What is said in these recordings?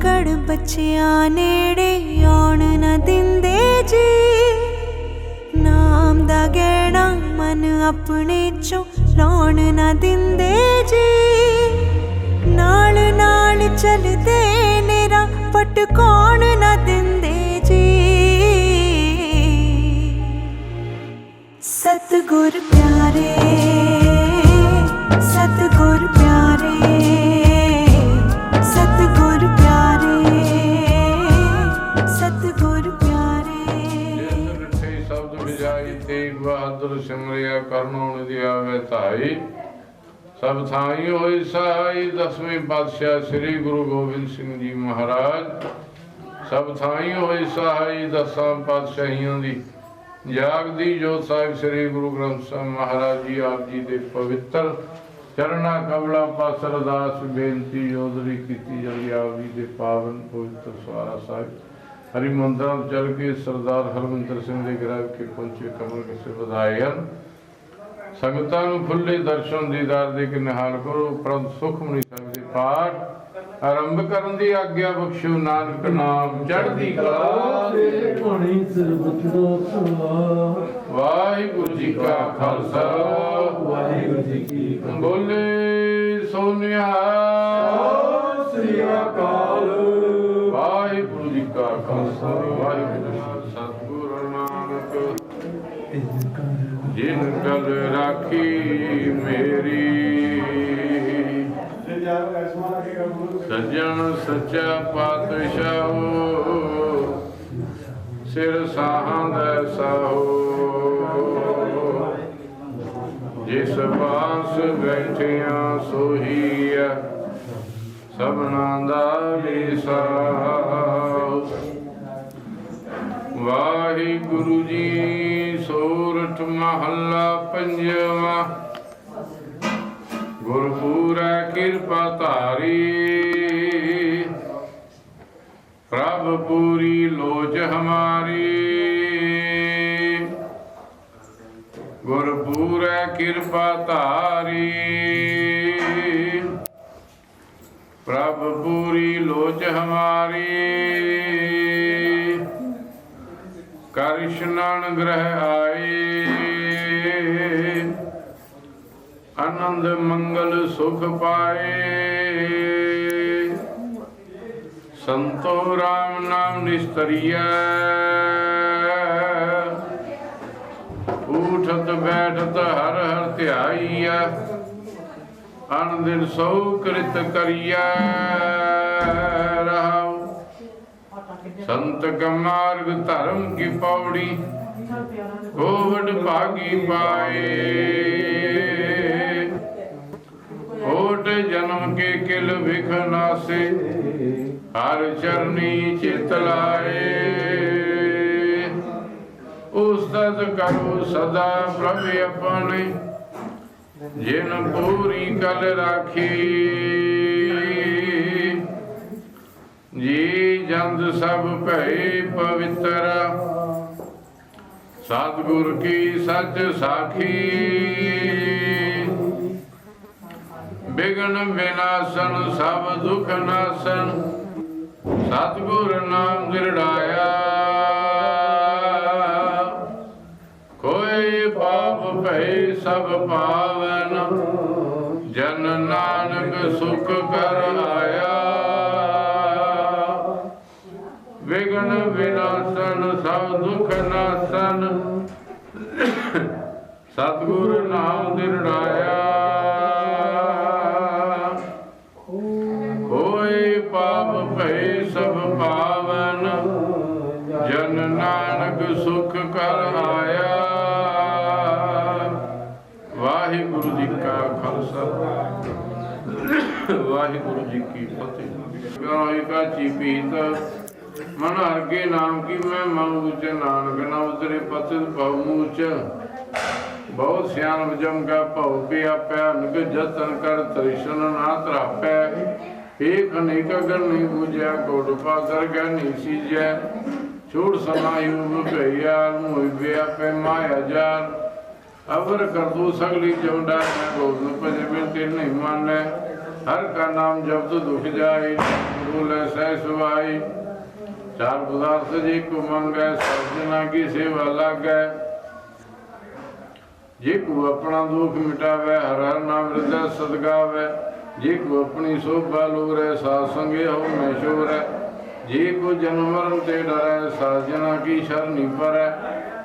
ਕੜ ਬੱਚਿਆਂ ਨੇੜੇ ਆਉਣ ਨਾ ਦਿੰਦੇ ਜੀ। ਨਾਮ ਦਾ ਗਹਿਣਾ ਮਨ ਆਪਣੇ ਚੋਂ ਲਾਉਣ ਨਾ ਦਿੰਦੇ ਜੀ। ਨਾਲ ਨਾਲ ਚਲਦੇ ਨੇ ਰਾਹ ਪਟਕਾਉਣ ਨਾ ਦਿੰਦੇ ਜੀ। ਸਤਿਗੁਰ ਪਿਆਰੇ ਸਤਿਗੁਰ ਪਿਆਰੇ ਸਤਿਗੁਰ ਪਿਆਰੇ ਸਤਿਗੁਰ ਪਿਆਰੇ। ਜਿਸ ਰਿਠੇ ਸ਼ਬਦ ਵਿਜਾਈ ਤੇਗ ਬਹਾਦਰ ਸਿਮਰਿਆ ਕਰਨੋਂ ਦੀ ਆਵੇ ਧਾਈ। ਸਭ ਥਾਈ ਹੋਈ ਸਹਾਈ ਦਸਵੇਂ ਪਾਤਸ਼ਾਹ ਸ੍ਰੀ ਗੁਰੂ ਗੋਬਿੰਦ ਸਿੰਘ ਜੀ ਮਹਾਰਾਜ। ਸਭ ਥਾਈ ਹੋਈ ਸਹਾਈ ਦਸਾਂ ਪਾਤਸ਼ਾਹੀਆਂ ਦੀ ਜਾਗਦੀ ਜੋਤ ਸਾਹਿਬ ਸ੍ਰੀ ਗੁਰੂ ਗ੍ਰੰਥ ਸਾਹਿਬ ਮਹਾਰਾਜ ਜੀ ਆਪ ਜੀ ਦੇ ਪਵਿੱਤਰ ਚਰਨਾ ਕਮਲਾ ਪਾਸ ਅਰਦਾਸ ਬੇਨਤੀ ਜੋਦਰੀ ਕੀਤੀ ਜਾਂਦੀ ਆਪ ਜੀ ਦੇ ਪਾਵਨ ਪਵਿੱਤਰ ਸਵਾਰਾ ਸਾਹਿਬ ਹਰੀ ਮੰਦਰਾਂ ਚੱਲ ਕੇ ਸਰਦਾਰ ਹਰਮਿੰਦਰ ਸਿੰਘ ਦੇ ਗ੍ਰਹਿ ਕੇ ਪਹੁੰਚੇ ਕਮਲ ਕਿਸੇ ਵਧਾਏ ਹਨ। ਸੰਗਤਾਂ ਨੂੰ ਖੁੱਲੇ ਦਰਸ਼ਨ ਦੀਦਾਰ ਦੇ ਕੇ ਨਿਹਾਲ ਕਰੋ। ਉਪਰੰਤ ਸੁਖਮਨੀ ਸਾਹਿਬ ਦੇ ਪਾਠ ਆਰੰਭ ਕਰਨ ਦੀ ਆਗਿਆ ਬਖਸ਼ੋ। ਨਾਨਕ ਨਾਮ ਚੜ੍ਹਦੀ ਕਲਾ ਤੇ ਹੋਣੀ ਸਰਬਤ ਦਾ। ਵਾਹਿਗੁਰੂ ਜੀ ਕਾ ਖਾਲਸਾ ਵਾਹਿਗੁਰੂ ਜੀ ਕੀ ਫਤਿਹ। ਬੋਲੇ ਸੋ ਨਿਹਾਲ ਸ੍ਰੀ ਅਕਾਲ। ਵਾਹਿਗੁਰੂ ਜੀ ਕਾ ਖਾਲਸਾ ਵਾਹਿਗੁਰੂ ਜੀ ਕੀ ਫਤਿਹ। ਸਤਿਗੁਰੂ ਨਾਨਕ ਜਿਨ ਕਲ ਰਾਖੀ ਮੇਰੀ ਸੱਜਣ ਸੱਚਾ ਪਾਤਸ਼ਾਹ ਸਿਰ ਸਾਹੰਦ ਸਾਹੋ। ਜਿਸ ਬਾਸ ਬੈਠਿਆ ਸੋਹੀਆ ਸਭਨਾ ਦਾ ਵਿਸਾਹ। ਵਾਹਿਗੁਰੂ ਜੀ ਸੋਰਠ ਮਹੱਲਾ ਪੰਜਵਾਂ। ਗੁਰਪੂਰਾ ਕਿਰਪਾ ਧਾਰੀ ਪ੍ਰਭ ਪੂਰੀ ਲੋਚ ਹਮਾਰੀ। ਗੁਰਪੂਰਾ ਕਿਰਪਾ ਧਾਰੀ ਪ੍ਰਭ ਪੂਰੀ ਲੋਚ ਹਮਾਰੀ। ਕਰ ਇਸ਼ਨਾਨ ਗ੍ਰਹਿ ਆਏ ਆਨੰਦ ਮੰਗਲ ਸੁਖ ਪਾਏ। ਸੰਤੋ ਰਾਮ ਨਾਮ ਨਿਸਤਰੀਐ ਉਠਤ ਬੈਠਤ ਹਰ ਹਰ ਧਿਆਈਐ। ਅਨ ਦਿਨ ਸੋ ਕ੍ਰਿਤ ਕਰੀਐ ਰਹਾਉ। संत का मार्ग धर्म की पौड़ी कोवड भागी पाए। कोट जन्म के किल भिख नासे हर चरनी चित लाए। उस्तत करो सदा प्रभु अपने जिन पूरी कल राखी। जी जंद सब भय पवित्र सतगुर की सच साखी। बिघन विनाशन सब दुख नाशन सतगुर नाम दृढ़ाया। कोई पाप भय सब पावन जन नानक सुख कर आया। विघ्न विनाशन सब दुख नाशन सतगुरु नाम दृढ़ाया। कोई पाप भय सब पावन जन नानक सुख कर आया। वाहिगुरु जी का खालसा वाहिगुरु जी की फतेह। का चीपीत मन हर के नाम की मैं मऊच नानक न उतरे पतित बहुमूच। बहुत सियान जम का भव व्याप्या निग जतन कर तरिशन ना त्रापै। एक अनेक अगर नहीं पूजया कोट पाकर गया नहीं सीजै। छूट समायुग भैया मोहि व्यापै माया जार। अबर कर दो सगली चौड़ा मैं गोविंद भज बिन नहीं मानै। हर का नाम जपत दुख जाए, बोले सह सुभाई। चार पदार्थ जी को मंगै, सजना की सेवा लागै। जे को अपना दुख मिटावे, हर हर नाम हृदय सदगावे। जे को अपनी शोभा लोरे, साध संगे हो मैं शोरै। जे को जन्म मरण ते डरै, साजना की शरणी परै।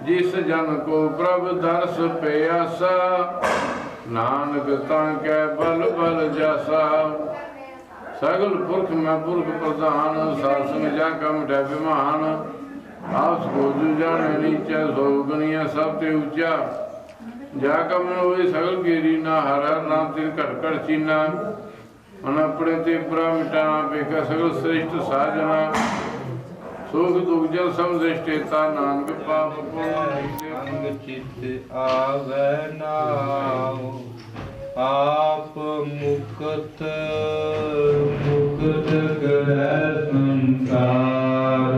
जिस जन को प्रभु दर्श पे आसा, नानक तांकै बल बल जासा। सगल पुरख में पुरख प्रधान, साध संग जाका मिटै विमान। आपस को जो जाने नीचा, सो गनिया सब ते ऊंचा। जाका मन होए सगल की रीना, हर हर नाम तिन घट घट चीना। मन अपने ते पुरा मिटाना, बेका सगल श्रेष्ठ साजना। सुख दुख जल सम दृष्टेता, नानक पाप पुण्य चित आवे नाम। आप मुक्त मुक्त गृह संसार।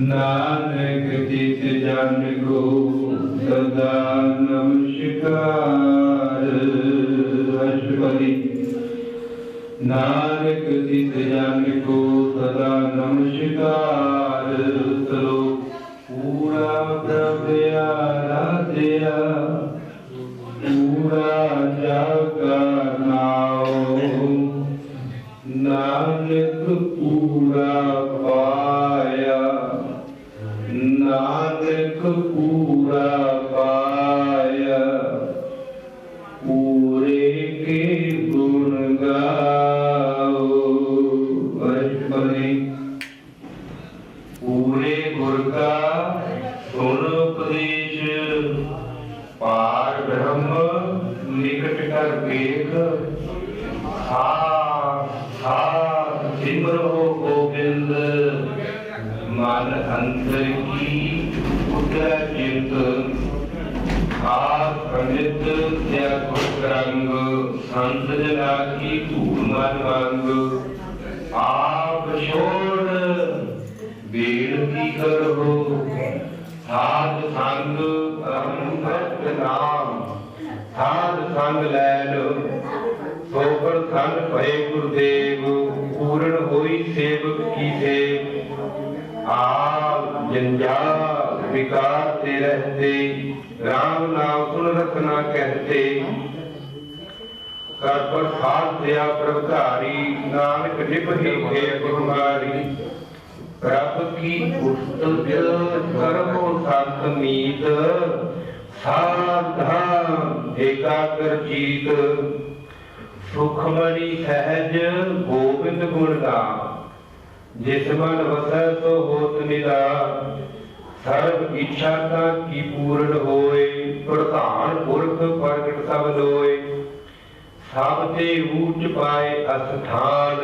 नानक चित जन को सदा नमस्कार। अष्टपदी। नानक चित जन को सदा नमस्कार। श्लोक पूरा प्रभु आराध्या, पूरा जागा नाओ। नानक पूरा पाया, नानक पूरा पाया। पूरे के गुण गाओ। अष्टपदी। पूरे गुर का सुन उपदेश, पार ब्रह्म निकट कर देख। हा हा सिमरो गोविंद, मन अंतर की उतर चित। पंडित रंग, संत जना की धूल मन मंग। आप छोड़ बेड़ की करो, साध संग अमृत नाम। साध संग लैलो, सोबर संग भय गुरुदेव। पूर्ण होई सेवक की सेव। आप जंजाल विकार से रहते, राम नाम सुन रखना कहते। कर पर साथ दिया प्रभुधारी, नानक निपहि है कुमारी। प्रभ की पुस्तक कर्मो साथ मीत, सावधान एकाग्र चीत। सुखमणि सहज गोविंद गुण गान, जिस मन वसै तो होत निदान। सर्व इच्छा की पूर्ण होए, प्रधान पुरख प्रगट सब लोए। सब ते ऊंच पाए अस्थान,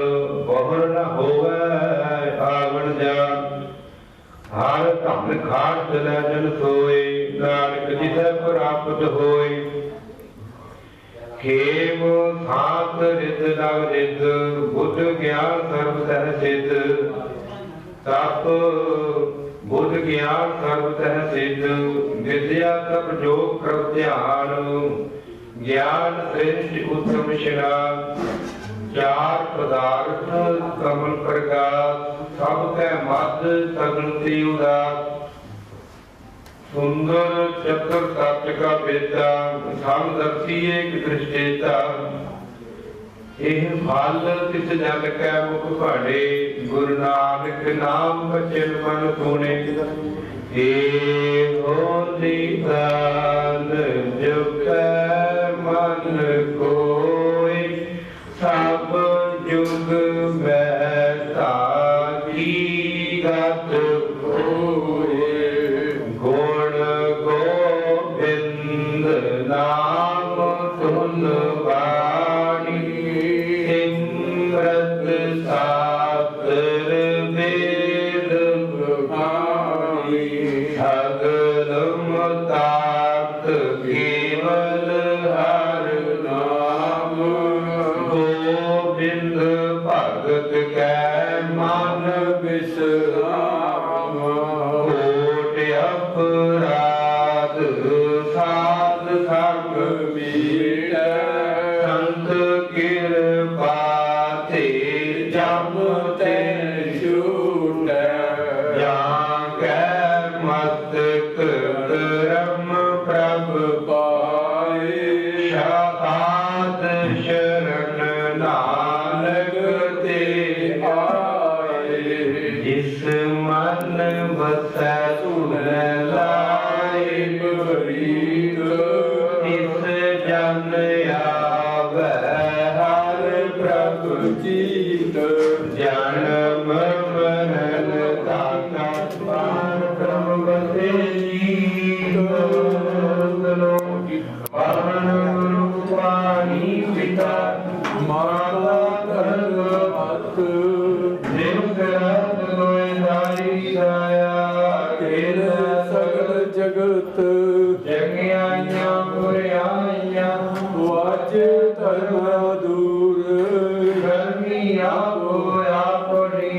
बहुर न होवै आवण जान। हर धन खाट चलै जन सोए, नानक जिसै प्राप्त होए। खेम सात रित नव रित, बुद्ध ज्ञान सर्व सह सिद्ध। तप बुद्ध ज्ञान सर्व सह सिद्ध, विद्या तप योग प्रभ ध्यान। ज्ञान श्रेष्ठ उत्तम श्रेष्ठ, चार पदार्थ कमल प्रकाश। सब कै मध्य सगल से उदास। सुंदर चतुर सत्य का बेटा, समदर्शी एक दृष्टेता। एह फल तिस जन कै मुख भाड़े, गुरु नानक नाम बचन मन सुने। एहो निदान जो कै मन कोय, सब जुग में ताकी गत होए। गुण गोविंद नाम सुन वाणी, सिमरत शास्त्र वेद पुराणी। सगल मतार्थ केवल हर नाम। आद शरण नानक ते आए, जिस मन बसै सुन लाए प्रीत, तिस जन आवे हर प्रभ जीत, जन्म मरण दाता पार ब्रह्म बसे जीत, पावन रूपानी पिता माता धर्मवत, निमकरत गोयदाई दाया खेल सगल जगत, जगियाइया बुराइया वाजे धर्म दूर, धर्मी आपो आपनी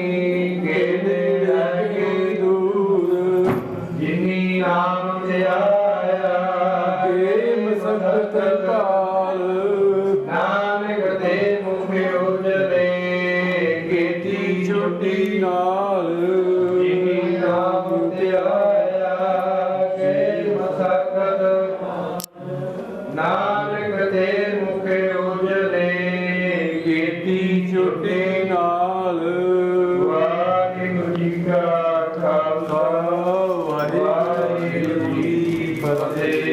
गेले रहे दूर, जिनी नाम ध्याया प्रेम सतत काल, नानक दे मुखे उजले खेती छोटी नाल, जिनी नाम ध्याया प्रेम सतत, नानक दे मुखे उजले खेती छोटी नाल। वाहिगुरू जी का खालसा, वाहिगुरू जी की फतेह।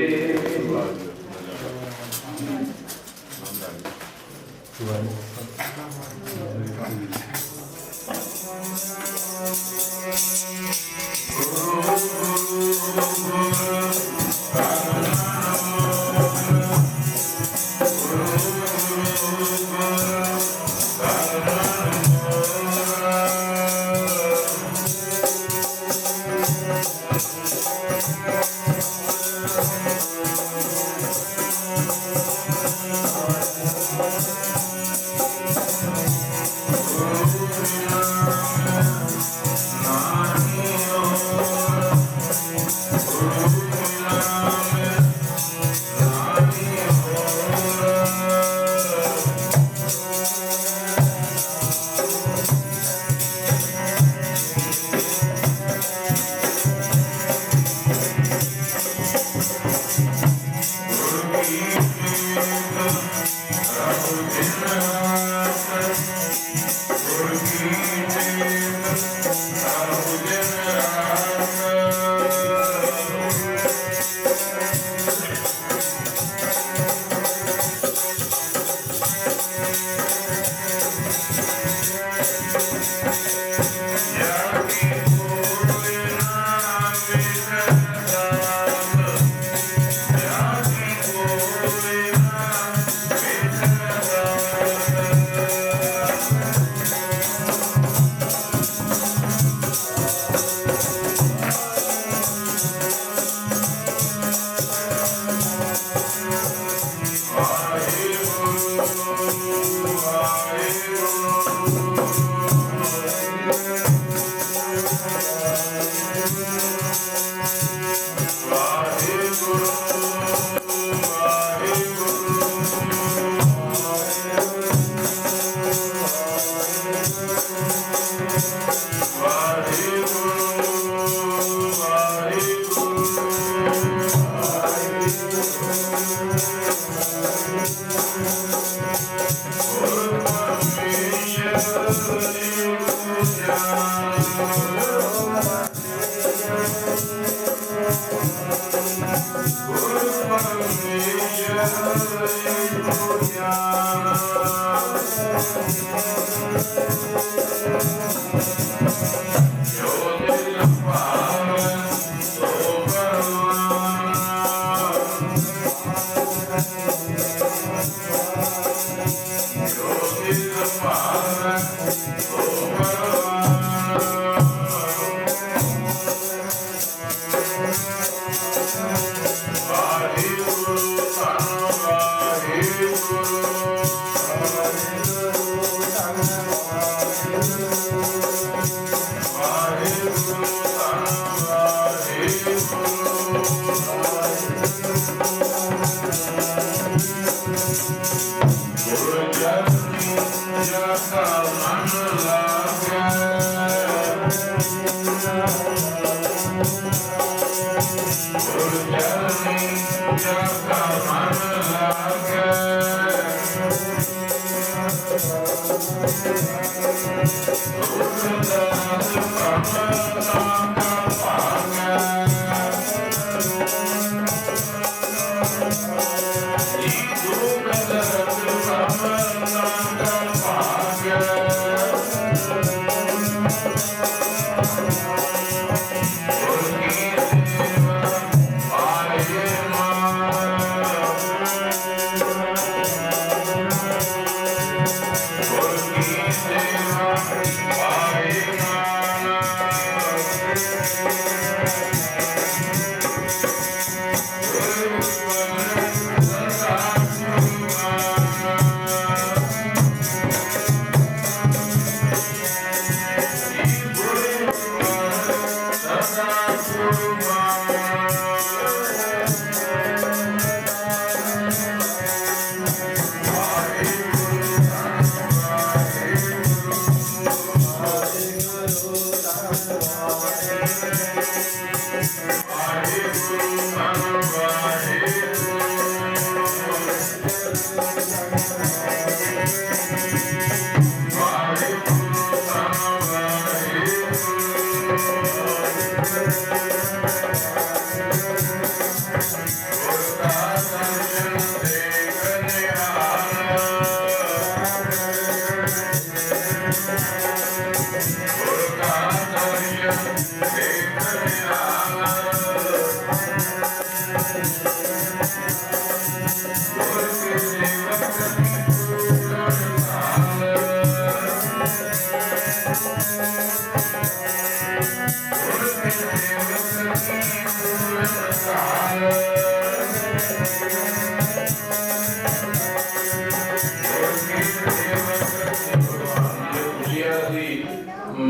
Om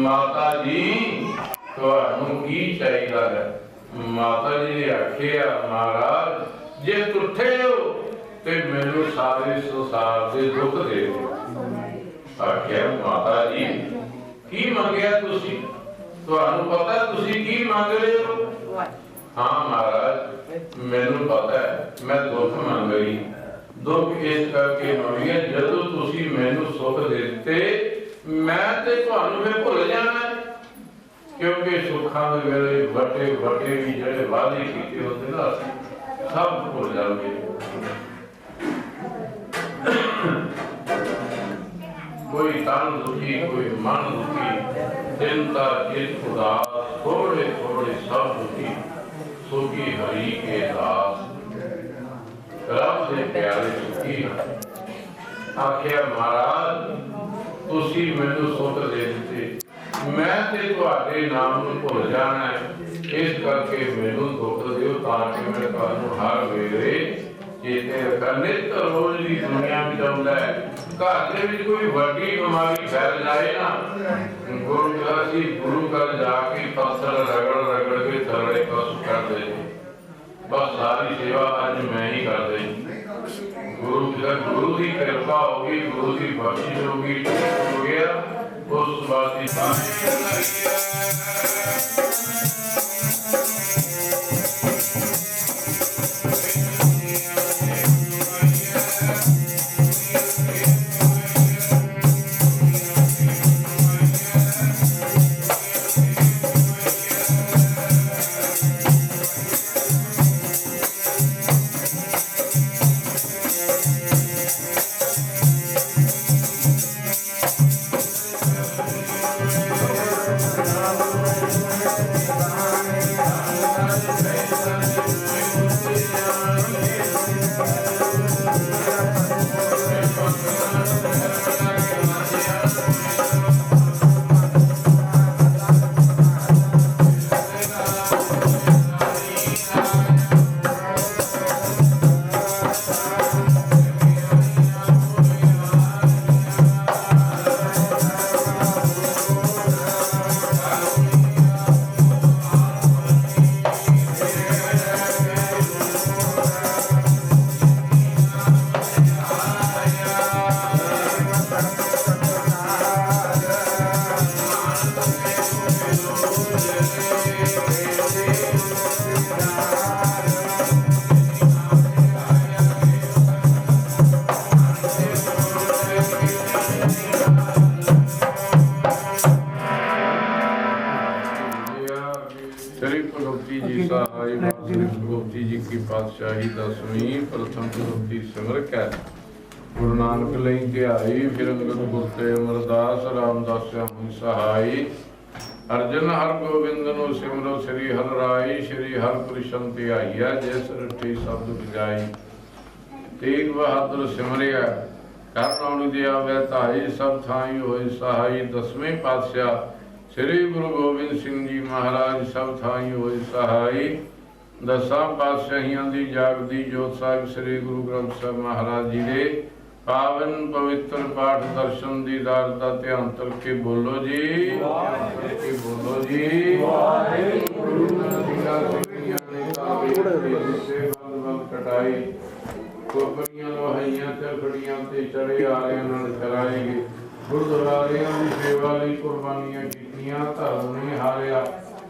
माता जी ਤੁਹਾਨੂੰ ਕੀ ਚਾਹੀਦਾ ਹੈ? ਮਾਤਾ जी ने आखिया महाराज जे टुटे हो ते मैनू सारे संसार के दुख दे दो। आखिया माता जी की मंगया तुसी? ਤੁਹਾਨੂੰ पता तुसी की मंग रहे हो? हाँ महाराज मैनू पता है मैं दुख मंग रही। दुख इस करके मंगिया जदों तुसी मैनू सुख दिते मैं ते तुहानू फिर भुल जाना, क्योंकि सुखा के वेले वटे वटे भी जेडे वादे कीते होंदे ना सब भुल जाओगे। कोई तन दुखी कोई मन दुखी चिंता चित उदास थोड़े थोड़े सब दुखी सुखी हरि के दास रब से प्यारे सुखी। आखिया महाराज तुसी मैनू सुख दे दिते मैं ते तुहाडे नाम नूं भुल जाना है, इस करके मैनू दुख दिओ ताकि मैं तुहानू हर वेले चेते रखां। नित रोज की दुनिया में आउंदा है घर दे विच कोई वड्डी बीमारी फैल जाए ना गुरु घर जाके पत्थर रगड़ रगड़ के थल्ले कस कर दे। बस सारी सेवा अज मैं ही कर दी। गुरु की कृपा होगी गुरु की बख्शिश होगी हो गया उस बात Bye. की पातशाही 10वीं प्रथम चौथी सिमर कै गुरु नानक लई ध्याई फिर अंगद गुर ते अमरदास रामदास हुई सहाई अर्जन हर गोबिंद नु सिमरो श्री हर राई श्री हर कृष्ण ध्याईया जिस रठी शब्द बजाई तेग बहादुर सिमरिया करनाउन दिया वे ताई सब थाई होई सहाई 10वें पातशाह श्री गुरु गोबिंद सिंह जी महाराज सब थाई होई सहाई 10 पातशाहियां दी जागदी जोत साहिब श्री गुरु ग्रंथ साहिब महाराज जी दे पावन पवित्र पाठ दर्शन दीदार दा ध्यान करके बोलो जी करके बोलो जी कटाई कोपरियां लोहाइयां ते फड़ियां ते चढ़े आरियां नाल चराएगी गुरुद्वारियां दी सेवा लई कुर्बानियां कीतियां धर्म नहीं हारिया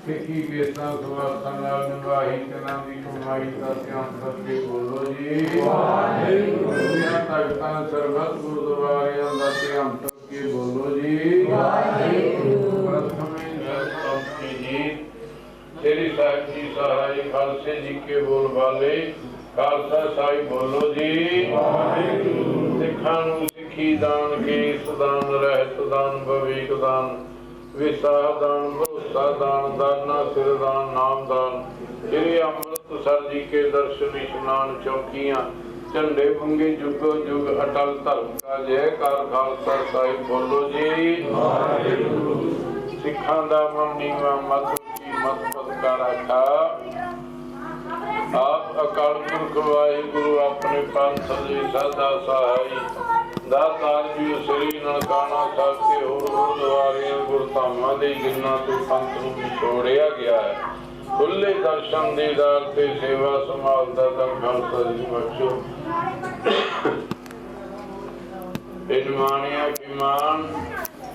सिੱਖੀ केसां सवासां नाल निभाई तिन्हां दी कमाई दा ध्यान करके बोलो जी वाहिगुरू तख्तां सरबत गुरुद्वारियां दा ध्यान करके बोलो जी वाहिगुरू प्रथमे सरस्वती जी श्री साहिब जी सहाय खालसे जी के बोल वाले खालसा साहिब बोलो जी वाहिगुरू सिखां नूं सिੱਖੀ दान केस दान रहत दान भविक दान विसाह दान भरोसा दान दाना सिर दान नाम दान श्री अमृतसर जी के दर्शन स्नान चौकियां झंडे बुंगे जुगो जुग अटल धर्म का जयकार खालसा साहिब बोलो जी सिखां दा मन नीवा मत की मत पद का रखा आप अकाल पुरख वाहिगुरु अपने पंथ दे सदा सहाय दातार जी श्री ननकाना साहिब के होर गुरुद्वारे गुरधामां दे जिन्हां तो पंथ नूं विछोड़िया गया है खुले दर्शन दीदार ते सेवा संभाल दा धन खालसा जी बख्शो इनमानिया की मान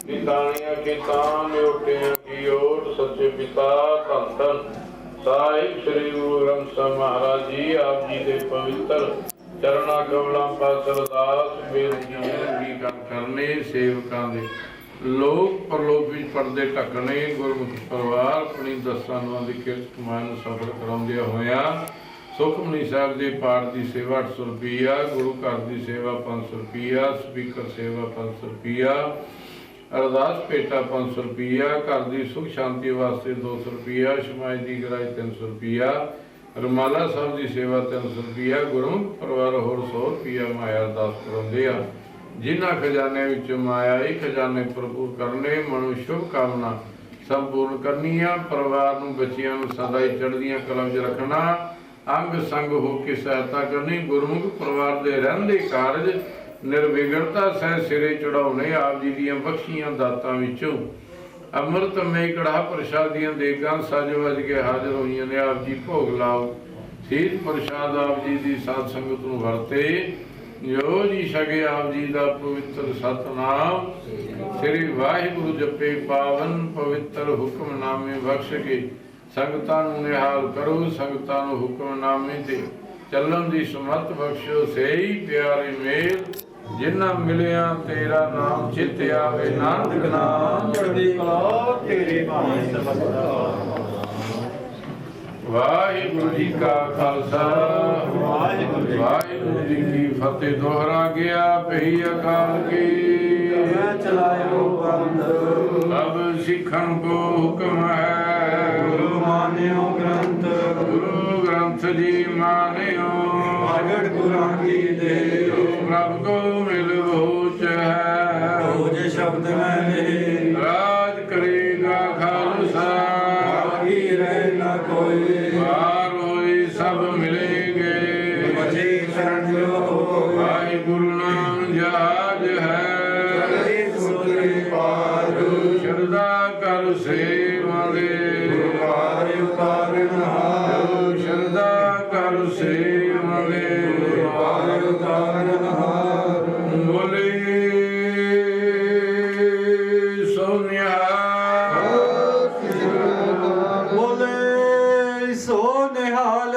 नितानिया की तान ओटिया की ओट सच्चे पिता धन धन साहिब श्री गुरु ग्रंथ साहिब महाराज जी आप जी के पवित्र चरणा कमलां पास अरदास बेनती अंगीकार करने सेवकां दे लोक परलोक विच पड़दे ढकने गुरमुख परिवार अपनी दसां दी किरत कमाई नूं सफल कराउंदिया होया सुखमनी साहिब दे पाठ की सेवा 800 रुपया गुरु घर की सेवा 500 रुपया स्पीकर सेवा 500 रुपया अरदास पेटा 500 रुपया घर की सुख शांति वास्ते 200 रुपया समाज की गराई 300 रुपया रमाला साहब की सेवा 300 रुपया गुरमुख परिवार होर 100 रुपया माया अरदास कराउंदे आ जिन्हां खजाने विच माया ही खजाने भरपूर करने मनु शुभ कामना संपूर्ण करनिया परिवार नूं बच्चियां नूं सदा ही चढ़दियां कला विच रखना अंग संग होकर सहायता करनी गुरमुख परिवार के रहंदे कारज निर्विघनता सह सिरे चढ़ाने आप जी दियां बख्शियां दातां विचों अमृतमय कड़ा प्रसादियां देगां सज वज के हाजिर होईयां ने आप जी भोग लाओ सीध प्रसाद आप जी की साध संगत नूं वरते जो जी सके आप जी का पवित्र सतनाम श्री वाहिगुरू जपे पावन पवित्र हुक्मनामे बख्श के संगतां नूं निहाल करो संगतां नूं हुक्मनामे ते चलन दी समर्थ बख्शो सही प्यारे मेल जिन्ना मिलिया तेरा नाम चित आवे नानक नाम चढ़दी कला तेरी बाणी समझदा वाहिगुरू जी का खालसा वाहिगुरू जी की फतेह दोहरा गया पही अकाल की चलायो बंद अब सिखन को हुक्म है गुरु मान्यो ग्रंथ गुरु ग्रंथ जी मान्यो प्रगट गुरां की दे प्रभु को मिल भोच है भोज शब्द में राज करेगा खालसा बाकी रहे न कोई बार होई सब मिलेंगे बचे शरण जो वाहिगुरु नाम जहाज है श्रद्धा कर सेवा दे श्रद्धा कर सेवा दे बोले सोनिया बोले सो निहाल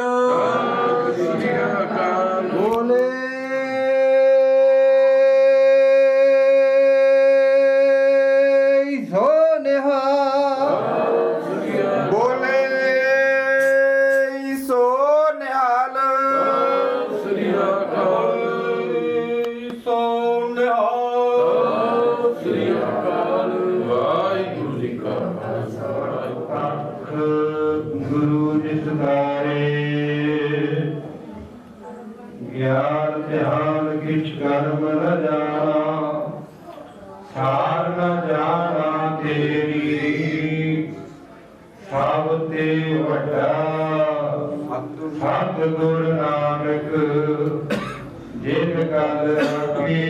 बोले सो निहाल ਕਾ ਖਾਲਸਾ ਗੁਰੂ ਜਿਸ ਬਾਰੇ ਗਿਆਨ ਧਿਆਨ ਕਿਛ ਕਰਮ ਨ ਜਾਣਾ ਸਾਰ ਨ ਜਾਣਾ ਤੇਰੀ ਸਭ ਤੇ ਵੱਡਾ ਸਤਿਗੁਰ ਨਾਨਕ ਜਿਨ ਕਲ ਰਖੀ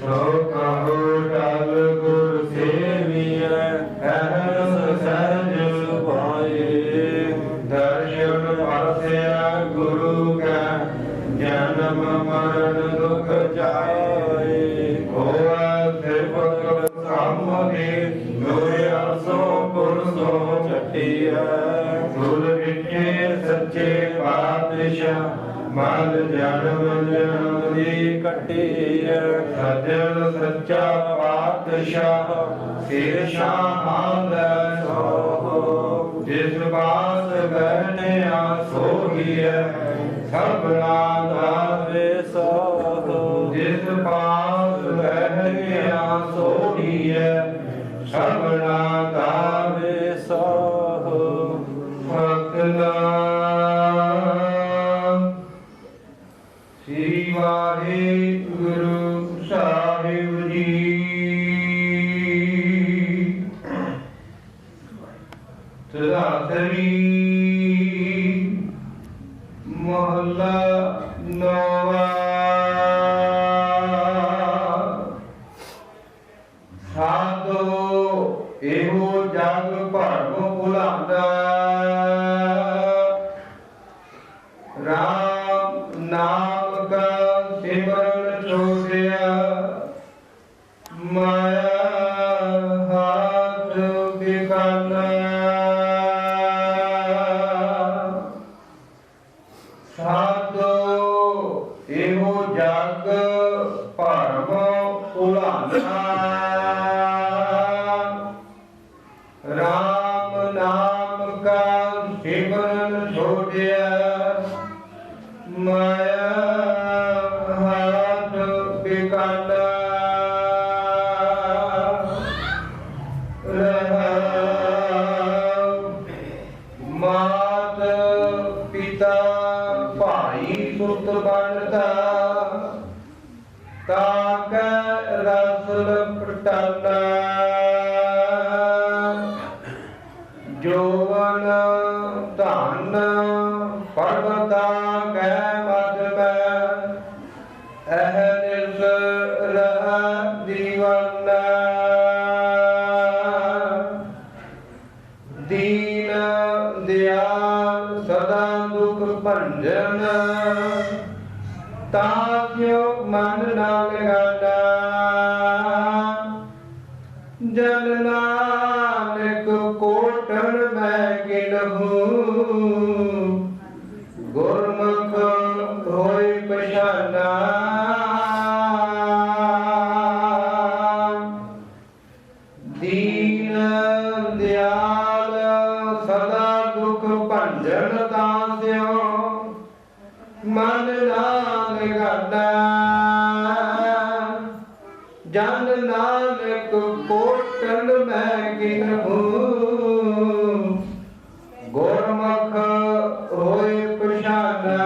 ਸੋ ਕਹੋ ਟਲ ਗੁਰ ਸੇਵੀਐ ਅਹਨ ਸਹਿਜ ਪਾਏ ਦਰਸ਼ਨ ਪਾਸਿਆ ਗੁਰੂ ਕਾ ਜਨਮ ਮਰਨ ਦੁਖ ਜਾਏ ਹੋਆ ਸਿਰਪਕ ਸਾਮਨੇ ਲੋਏ ਅਸੋ ਪੁਰਸੋ ਛਟਿਆ ਗੁਰ ਵਿਖੇ ਸੱਚੇ ਪਾਤਸ਼ਾਹ ਮਨ ਜਨਮ ਜਨਮ ਦੀ ਕੱਟੀ ਸਜਣ ਸੱਚਾ ਪਾਤਸ਼ਾਹ ਸਿਰ ਸ਼ਾਹਾਂ ਦਾ ਸੋ ਜਿਸ ਬਾਸ ਬਹਿਣਿਆ ਸੋਹੀਐ ਸਭਨਾ ਦਾ ਵੇਸੋ ਜਿਸ ਬਾਸ ਬਹਿਣਿਆ ਸੋਹੀਐ ਸਭਨਾ ਦਾ ਵੇਸੋ ਸਤਿਨਾਮ ਸ੍ਰੀ ਵਾਹਿਗੁਰੂ ਸਾਹਿਬ ਜੀ। ਤ੍ਰਿਹਾਤਰੀ ਮਹੱਲਾ ਨੌਵਾਂ। ਸਾਧੋ ਇਹੋ ਜਗ ਭਰਮ ਭੁਲਾਂਦਾ ਰਾਮ ਨਾਮ ਕਾ ਸਿਮਰਨ ਛੋੜਿਆ ਮਾਇਆ ਹਾਥ ਬਿਕਾਨਾ ਸਾਧੋ ਇਹੋ ਜਗ ਭਰਮ ਭੁਲਾਂਦਾ ਰਾਮ ਨਾਮ ਕਾ ਸਿਮਰਨ ਛੋੜਿਆ ਮਾਇਆ ਹਾਥ ਬਿਕਾਨਾ ਮਾਤ ਪਿਤਾ ਭਾਈ ਸੁਤ ਬਣਦਾ ਤਾਂ ਕੈ ਰਸਲ ਪਟਾਨਾ ਜੋਵਨ ਧਨ ਪਰਵਤਾ ਕੈ ਮਦ ਮੈਂ ਇਹ ਨਿਰਸ ਰਹ ਦੀਵਾਨਾ ਦੀਨ ਦਿਆਲ ਸਦਾ ਦੁਖ ਭੰਜਨ ਤਾਂ ਕਿਉ ਮਨ ਨਾ ਲਗਾਨਾ ਜਨ ਨਾਨਕ ਕੋਟਨ ਮੈਂ ਗਿਨਹੂ ਗੁਰਮੁਖ ਹੋਇ ਪਛਾਨਾ ਦੀਨ ਦਿਆਲ ਸਦਾ ਦੁਖ ਭੰਜਨ ਤਾਸਿਓ ਮਨ ਨਾ ਲਗਾਨਾ ਜਨ ਨਾਨਕ ਕੋਟਨ ਮੈਂ ਗਿਨਹੂ ਗੁਰਮੁਖ ਹੋਇ ਪਛਾਨਾ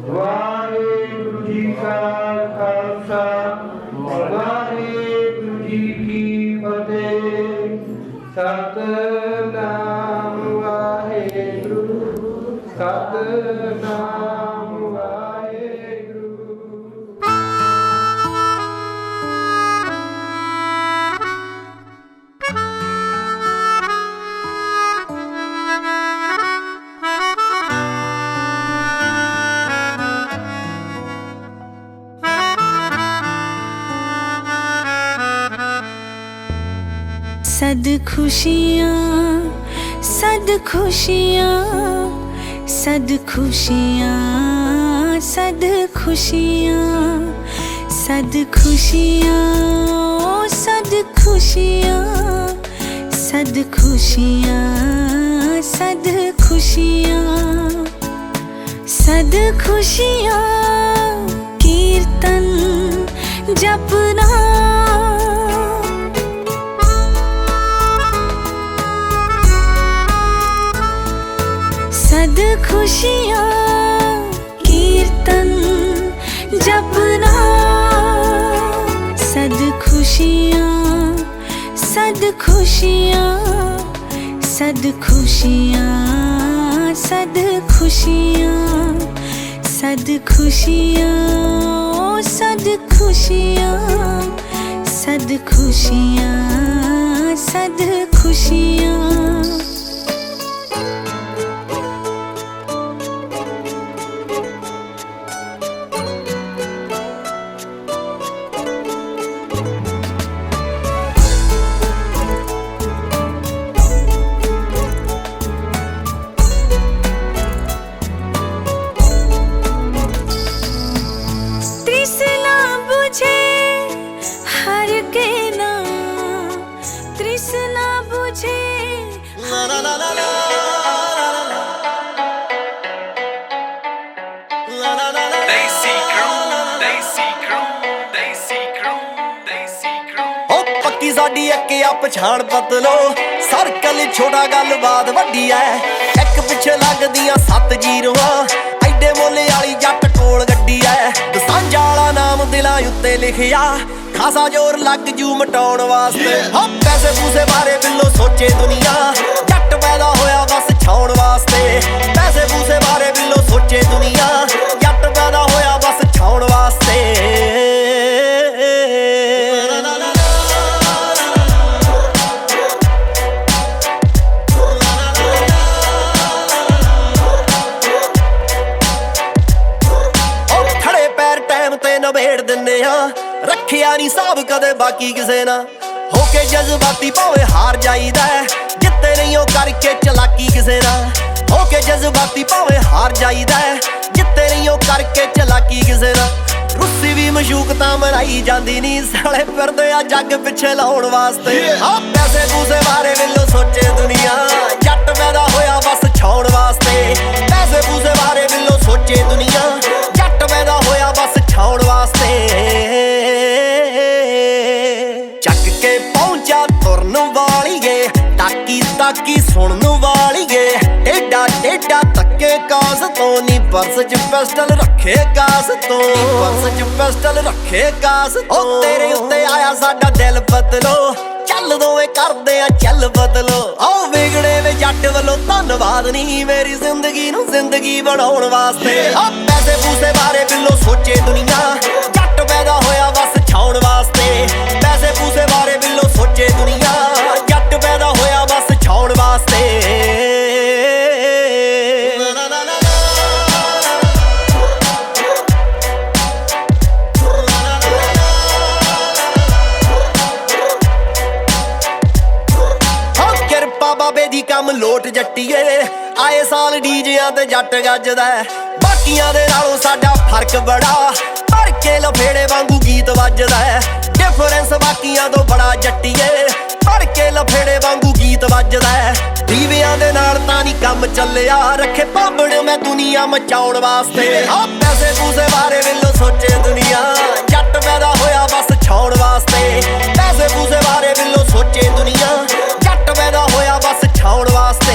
ਵਾਹਿਗੁਰੂ ਜੀ ਕਾ ਖਾਲਸਾ ਵਾਹਿਗੁਰੂ ਜੀ ਕੀ ਫਤਿਹ ਸਤਿਨਾਮ ਵਾਹਿਗੁਰੂ ਸਤਿਨਾਮ ਵਾਹਿਗੁਰੂ। सद खुशियाँ सद खुशियाँ सद खुशियाँ सद खुशियाँ सद खुशियाँ सद खुशियाँ सद खुशियाँ सद खुशियाँ सद खुशियाँ की कीर्तन जपना, सद खुशियाँ कीर्तन जपना, सद खुशियाँ, सद खुशियाँ, सद खुशियाँ, सद खुशियाँ, सद खुशियाँ, सद खुशियाँ, सद खुशियाँ, सद खुशियाँ। तृष्णा बुझे हर के ना, तृष्णा बुझे पक्की साडी एक आ पछाण पतलो, सर्कल छोटा गलबात वड्डी ऐ, एक पिछे लगदियां 7 जीरोआं, एडे मोले वाली जट कोल गड्डी ऐ, दसांझा वाला नाम दिलां उत्ते लिखिया, खासा जोर लग जू मटाउण वास्ते। हो पैसे पूसे बारे बिल्लो सोचे दुनिया, जट पैदा होया बस छाउण वास्ते। पैसे पूसे बारे बिल्लो सोचे दुनिया, जट पैदा होया बस छाउण वास्ते। नवेड़ दिंदे आ, रखिया नहीं साहब कदे बाकी किसे ना, होके जज्बाती भावे हार जाईदा, जित्ते नहीं हो करके चलाकी किसे ना, होके जज्बाती भावे हार जाईदा, जित्ते नहीं हो करके चलाकी किसे ना। रुस्सी भी मशूकता मनाई जांदी नी, साले फिरदे आ जग पिछे लाउण वास्ते। हाँ पैसे पूसे बारे बिल्लो सोचे दुनिया, जट पैदा होया बस छाउण वास्ते। पैसे पूसे बारे बिल्लो सोचे दुनिया, जट पैदा होया बस छाउण वास्ते। ਚੱਕ ਕੇ ਪਹੁੰਚਾ ਤੁਰਨ ਵਾਲੀਏ, ਤਾਕੀ ਤਾਕੀ ਸੁਣਨ ਵਾਲੀਏ, ਏਡਾ ਟੇਡਾ ਤੱਕੇ ਕਾਸ ਤੋਂ ਨੀ, ਪਰਸ ਚ ਪਿਸਟਲ ਰੱਖੇ ਕਾਸ ਤੋਂ, ਪਰਸ ਚ ਪਿਸਟਲ ਰੱਖੇ ਕਾਸ ਤੋਂ। ਉਹ ਤੇਰੇ ਉੱਤੇ ਆਇਆ ਸਾਡਾ ਦਿਲ ਬਦਲੋ, ਚੱਲ ਦੋਵੇਂ ਕਰਦੇ ਆ ਚੱਲ ਬਦਲੋ। ਆਓ ਵਿਗੜੇ ਵੇ ਜੱਟ ਵੱਲੋਂ ਧੰਨਵਾਦ ਨੀ, ਮੇਰੀ ਜ਼ਿੰਦਗੀ ਨੂੰ ਜ਼ਿੰਦਗੀ ਬਣਾਉਣ ਵਾਸਤੇ। ਆ ਪੈਸੇ ਪੂਸੇ ਬਾਰੇ ਬਿੱਲੋ ਸੋਚੇ ਦੁਨੀਆ, ਜੱਟ ਪੈਦਾ ਹੋਇਆ ਬਸ ਛਾਉਣ ਵਾਸਤੇ। ਪੈਸੇ ਪੂਸੇ ਬਾਰੇ ਬਿੱਲੋ ਸੋਚੇ ਦੁਨੀਆ, ਜੱਟ ਪੈਦਾ ਹੋਇਆ ਬਸ ਛਾਉਣ ਵਾਸਤੇ। ਬਾਬੇ ਦੀ ਕੰਮ ਲੋਟ ਜੱਟੀਏ, ਆਏ ਸਾਲ ਡੀਜਿਆਂ ਤੇ ਜੱਟ ਗੱਜਦਾ, ਬਾਕੀਆਂ ਦੇ ਨਾਲੋਂ ਸਾਡਾ ਫਰਕ ਬੜਾ, ਭਰ ਕੇ ਲਫੇੜੇ ਵਾਂਗੂ ਗੀਤ ਵੱਜਦਾ। ਡਿਫਰੈਂਸ ਬਾਕੀਆਂ ਤੋਂ ਬੜਾ ਜੱਟੀਏ, ਭਰ ਕੇ ਲਫੇੜੇ ਵਾਂਗੂ ਗੀਤ ਵੱਜਦਾ। ਦੀਵਿਆਂ ਦੇ ਨਾਲ ਤਾਂ ਨਹੀਂ ਕੰਮ ਚੱਲਿਆ, ਰੱਖੇ ਭਾਂਬੜ ਮੈਂ ਦੁਨੀਆ ਮਚਾਉਣ ਵਾਸਤੇ। ਆ ਪੈਸੇ ਪੂਸੇ ਬਾਰੇ ਬਿੱਲੋ ਸੋਚੇ ਦੁਨੀਆ, ਜੱਟ ਪੈਦਾ ਹੋਇਆ ਬਸ ਛਾਉਣ ਵਾਸਤੇ। ਪੈਸੇ ਪੂਸੇ ਬਾਰੇ ਬਿੱਲੋ ਸੋਚੇ ਦੁਨੀਆ, ਜੱਟ ਪੈਦਾ ਹੋਇਆ ਬਸ ਛਾਉਣ ਵਾਸਤੇ।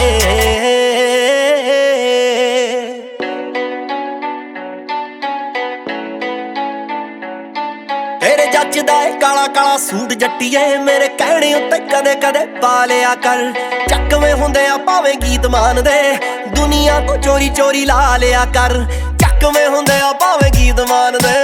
ਤੇਰੇ ਜੱਚਦਾ ਏ ਕਾਲਾ ਕਾਲਾ ਸੂਟ ਜੱਟੀਏ, ਮੇਰੇ ਕਹਿਣੇ ਉੱਤੇ ਕਦੇ ਕਦੇ ਪਾ ਲਿਆ ਕਰ। ਚੱਕਵੇਂ ਹੁੰਦੇ ਆ ਭਾਵੇਂ ਗੀਤ ਮਾਨਦੇ, ਦੁਨੀਆ ਤੋਂ ਚੋਰੀ ਚੋਰੀ ਲਾ ਲਿਆ ਕਰ। ਚੱਕਵੇਂ ਹੁੰਦੇ ਆ ਭਾਵੇਂ ਗੀਤ ਮਾਨਦੇ,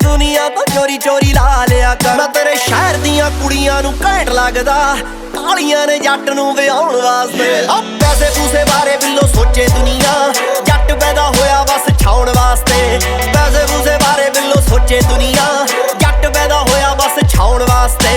ਦੁਨੀਆ ਤੋਂ ਚੋਰੀ ਚੋਰੀ ਲਾ ਲਿਆ ਕਰ। ਮੈਂ ਤੇਰੇ ਸ਼ਹਿਰ ਦੀਆਂ ਕੁੜੀਆਂ ਨੂੰ ਘੈਂਟ ਲੱਗਦਾ, ਕਾਲੀਆਂ ਨੇ ਜੱਟ ਨੂੰ ਵਿਆਹੁਣ ਵਾਸਤੇ। ਆ ਪੈਸੇ ਪੂਸੇ ਬਾਰੇ ਬਿੱਲੋ ਸੋਚੇ ਦੁਨੀਆ, ਜੱਟ ਪੈਦਾ ਹੋਇਆ ਬਸ ਛਾਉਣ ਵਾਸਤੇ। ਪੈਸੇ ਪੂਸੇ ਬਾਰੇ ਬਿੱਲੋ ਸੋਚੇ ਦੁਨੀਆ, ਜੱਟ ਪੈਦਾ ਹੋਇਆ ਬਸ ਛਾਉਣ ਵਾਸਤੇ।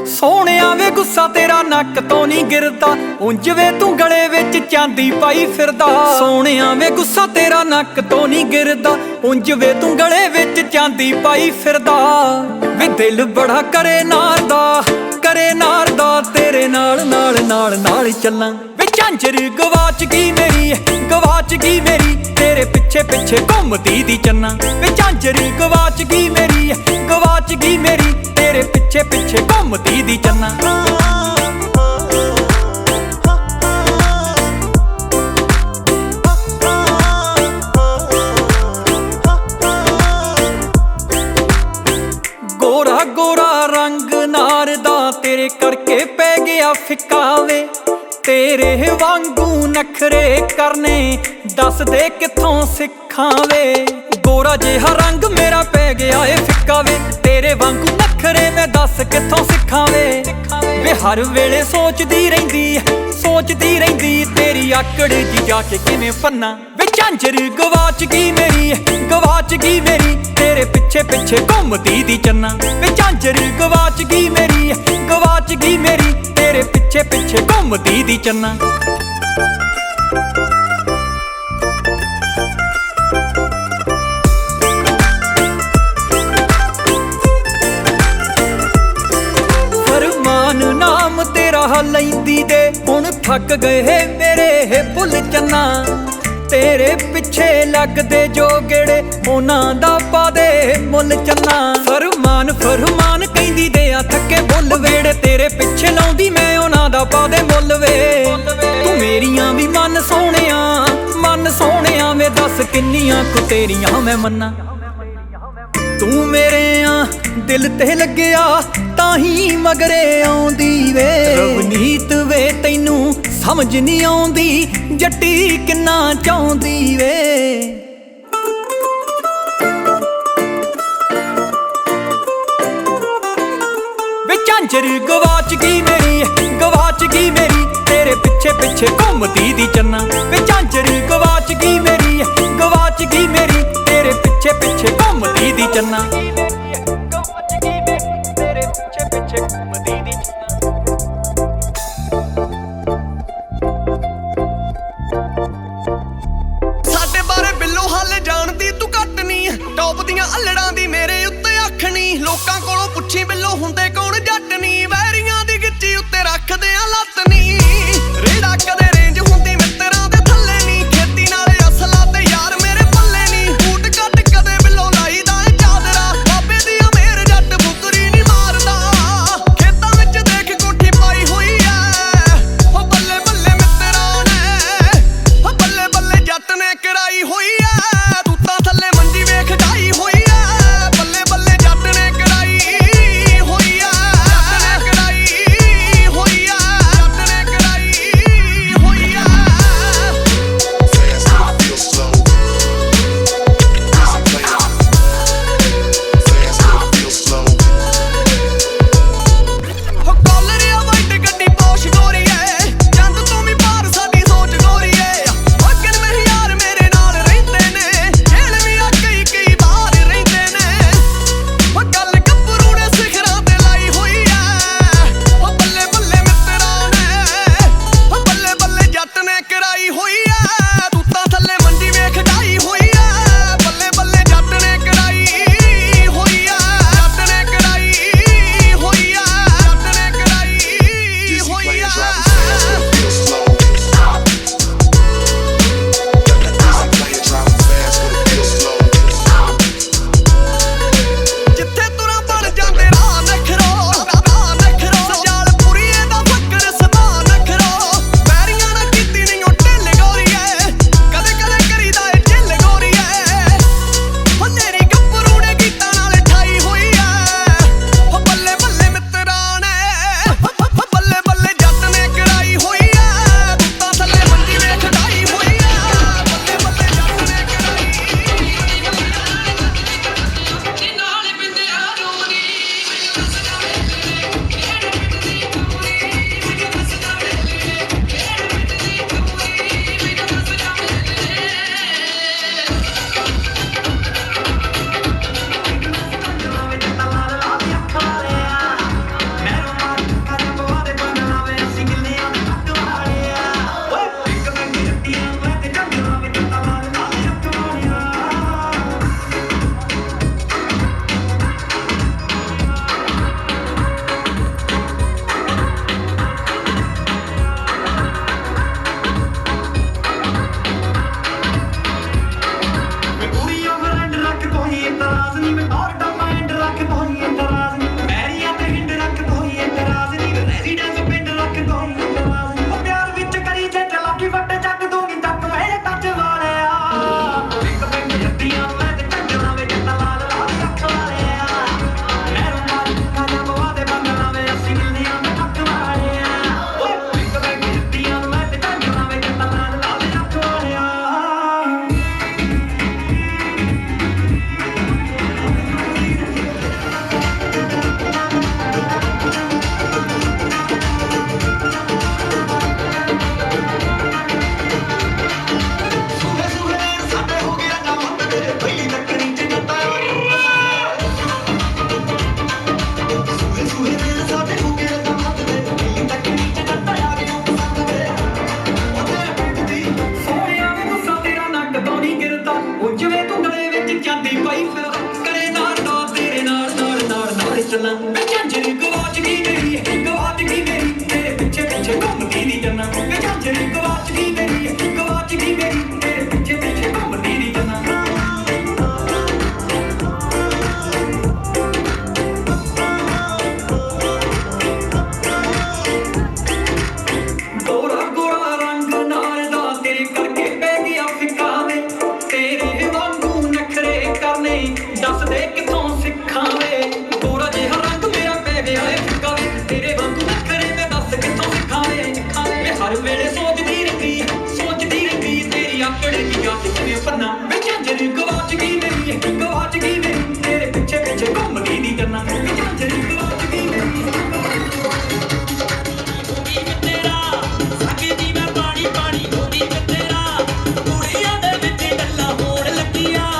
ਸੋਹਣਿਆ ਵੇ ਗੁੱਸਾ ਤੇਰਾ ਨੱਕ ਤੋਂ ਨਹੀਂ ਗਿਰਦਾ, ਉਂਝ ਵੇ ਤੂੰ ਗਲੇ ਵਿੱਚ ਚਾਂਦੀ ਪਾਈ ਫਿਰਦਾ। ਸੋਹਣਿਆ ਵੇ ਗੁੱਸਾ ਤੇਰਾ ਨੱਕ ਤੋਂ ਨਹੀਂ ਗਿਰਦਾ, ਉਂਝ ਵੇ ਤੂੰ ਗਲੇ ਵਿੱਚ ਚਾਂਦੀ ਪਾਈ ਫਿਰਦਾ। ਵੇ ਦਿਲ ਬੜਾ ਕਰੇ ਨਾਰ ਦਾ, ਕਰੇ ਨਾਰ ਦਾ, ਤੇਰੇ ਨਾਲ ਨਾਲ ਨਾਲ ਨਾਲ ਚੱਲਾਂ। ਵੇ ਝਾਂਜਰ ਗਵਾਚ ਗਈ ਮੇਰੀ, ਗਵਾਚ ਗਈ ਮੇਰੀ, ਤੇਰੇ ਪਿੱਛੇ ਪਿੱਛੇ ਘੁੰਮਦੀ ਦੀ ਚੰਨਾ। ਵੇ ਝਾਂਜਰ ਗਵਾਚ ਗਈ ਮੇਰੀ, ਗਵਾਚ ਗਈ ਮੇਰੀ, ਤੇਰੇ ਪਿੱਛੇ ਪਿੱਛੇ ਘੁੰਮਦੀ ਦੀ ਚੰਨਾ। ਗੋਰਾ ਗੋਰਾ ਰੰਗ ਨਾਰ ਦਾ ਤੇਰੇ ਕਰਕੇ ਪੈ ਗਿਆ ਫਿੱਕਾ ਵੇ। ਤੇਰੇ ਵਾਂਗੂ ਨਖਰੇ ਕਰਨੇ ਦੱਸ ਦੇ ਕਿੱਥੋਂ ਸਿੱਖਾਂ ਵੇ। ਗੋਰਾ ਜਿਹਾ ਰੰਗ ਮੇਰਾ ਪੈ ਗਿਆ ਏ ਫਿੱਕਾ ਵੇ, ਤੇਰੇ ਵਾਂਗੂ ਨਖਰੇ ਮੈਂ ਦੱਸ ਕਿੱਥੋਂ ਸਿੱਖਾਂ ਵੇ। ਵੇ ਹਰ ਵੇਲੇ ਸੋਚਦੀ ਰਹਿੰਦੀ, ਸੋਚਦੀ ਰਹਿੰਦੀ, ਤੇਰੀ ਆਕੜ ਜੀ ਜਾ ਕੇ ਕਿਵੇਂ ਪੰਨਾ। ਵੇ ਝਾਂਜਰ ਗਵਾਚ ਗਈ ਮੇਰੀ, ਗਵਾਚ ਗਈ ਮੇਰੀ, ਤੇਰੇ ਪਿੱਛੇ ਪਿੱਛੇ ਘੁੰਮਦੀ ਦੀ ਚੰਨਾ। ਵੇ ਝਾਂਜਰ ਗਵਾਚ ਗਈ ਮੇਰੀ, ਗਵਾਚ ਗਈ ਮੇਰੀ, ਤੇਰੇ ਪਿੱਛੇ ਪਿੱਛੇ ਘੁੰਮਦੀ ਦੀ ਚੰਨਾ। ਫਰਮਾਨ ਨਾਮ ਤੇਰਾ ਲੈਂਦੀ ਦੇ ਹੁਣ ਥੱਕ ਗਏ ਮੇਰੇ ਇਹ ਭੁੱਲ ਚੰਨਾ। ਤੇਰੇ ਪਿੱਛੇ ਲੱਗਦੇ ਜੋ ਗੇੜੇ ਉਹਨਾਂ ਦਾ ਪਾ ਦੇ ਮੁੱਲ ਚੰਨਾ। ਫਰਮਾਨ ਫਰਮਾਨ ਕਹਿੰਦੀ ਦੇ ਆ ਥੱਕੇ ਬੁੱਲ ਵੇੜੇ, ਤੇਰੇ ਪਿੱਛੇ ਲਾਉਂਦੀ ਮੈਂ ਉਹਨਾਂ ਦਾ ਪਾ ਦੇ ਮੁੱਲ ਵੇ। ਤੂੰ ਮੇਰੀਆਂ ਵੀ ਮਨ ਸੋਹਣਿਆ, ਮਨ ਸੋਹਣਿਆ ਵੇ, ਦੱਸ ਕਿੰਨੀਆਂ ਕੁ ਤੇਰੀਆਂ ਮੈਂ ਮੰਨਾਂ। ਤੂੰ ਮੇਰੇ ਆ ਦਿਲ ਤੇ ਲੱਗਿਆ ਤਾਂ ਹੀ ਮਗਰੇ ਆਉਂਦੀ ਵੇ। ਰਵਨੀਤ ਵੇ ਤੈਨੂੰ ਸਮਝ ਨਹੀਂ ਆਉਂਦੀ ਜੱਟੀ ਕਿੰਨਾ ਚਾਹੁੰਦੀ ਵੇ। ਵੇ ਝਾਂਜਰ ਗਵਾਚ ਗਈ ਮੇਰੀ, ਗਵਾਚ ਗਈ ਮੇਰੀ, ਤੇਰੇ ਪਿੱਛੇ ਪਿੱਛੇ ਘੁੰਮਦੀ ਦੀ ਚੰਨਾ। ਵੇ ਝਾਂਜਰ ਗਵਾਚ ਗਈ ਮੇਰੀ, ਗਵਾਚ ਗਈ ਮੇਰੀ, ਤੇਰੇ ਪਿੱਛੇ ਪਿੱਛੇ ਘੁੰਮਦੀ ਦੀ ਚੰਨਾ। ਸਾਡੇ ਬਾਰੇ ਬਿੱਲੋ ਹਾਲੇ ਜਾਣਦੀ ਤੂੰ ਘੱਟ ਨੀ, ਟੌਪ ਦੀਆਂ ਅਲੜਾਂ ਦੀ ਮੇਰੇ ਉੱਤੇ ਅੱਖ ਨੀ। ਲੋਕਾਂ ਕੋਲੋਂ ਪੁੱਛੀ ਬਿੱਲੋ ਹੁੰਦੇ ਕੌਣ ਜੱਟ ਨੀ, ਵੈਰੀਆਂ ਦੀ ਗਿੱਚੀ ਉੱਤੇ ਰੱਖਦੇ ਆ ਲੱਤ ਨੀ। ਰੇੜਾ ਕਦੇ ਰੇਂਜ ਹੁੰਦੀ ਮਿੱਤਰਾਂ ਦੇ ਥੱਲੇ ਨੀ, ਖੇਤੀ ਨਾਲ ਅਸਲਾ ਤੇ ਯਾਰ ਮੇਰੇ ਪੱਲੇ ਨੀ। ਬੂਟ ਕੱਟ ਕਦੇ ਬਿੱਲੋ ਲਾਈਦਾ ਏ ਚਾਦਰਾ, ਬਾਬੇ ਦੀ ਅਮੇਰ ਜੱਟ ਫੁਕਰੀ ਨੀ ਮਾਰਦਾ। ਖੇਤਾਂ ਵਿੱਚ ਦੇਖ ਕੋਠੀ ਪਾਈ ਹੋਈ ਐ, ਓ ਬੱਲੇ ਬੱਲੇ ਮਿੱਤਰਾਂ ਨੇ, ਓ ਬੱਲੇ ਬੱਲੇ ਜੱਟ ਨੇ ਕਰਾਈ ਹੋਈ ਐ। ਤੂਤਾਂ ਥੱਲੇ ਮੰਜੀ ਵੇਖ ਢਾਈ ਹੋਈ ਐ, ਬੱਲੇ ਬੱਲੇ ਜੱਟ ਨੇ ਕਰਾਈ ਹੋਈ ਐ। दी पाई फिर करे नाल नाल तेरे नाल नाल नाल नाल चलना मैं झांझरी गवाच गई मेरी तेरे पीछे पीछे घूमदी दी चलना मैं झांझरी गवाच गई मेरी तेरे पीछे पीछे घूमदी दी चलना दस दे किथों सिखां वे थोड़ा जिहा रंग मेरा पै गया है फिक्का वे तेरे वांगू नखरे मैं दस किथों सिखां वे मैं हर वेले सोचदी रही तेरी आकड़ की याद किवें पन्ना मैं झांझरी गवाच गई मेरी तेरे पीछे पीछे घूमदी दी चलना मैं झांझरी गवाच गई मेरी तेरा साके दी मैं पानी पानी होगी तेरा कुड़ियां दे विच गल्लां होण लगियां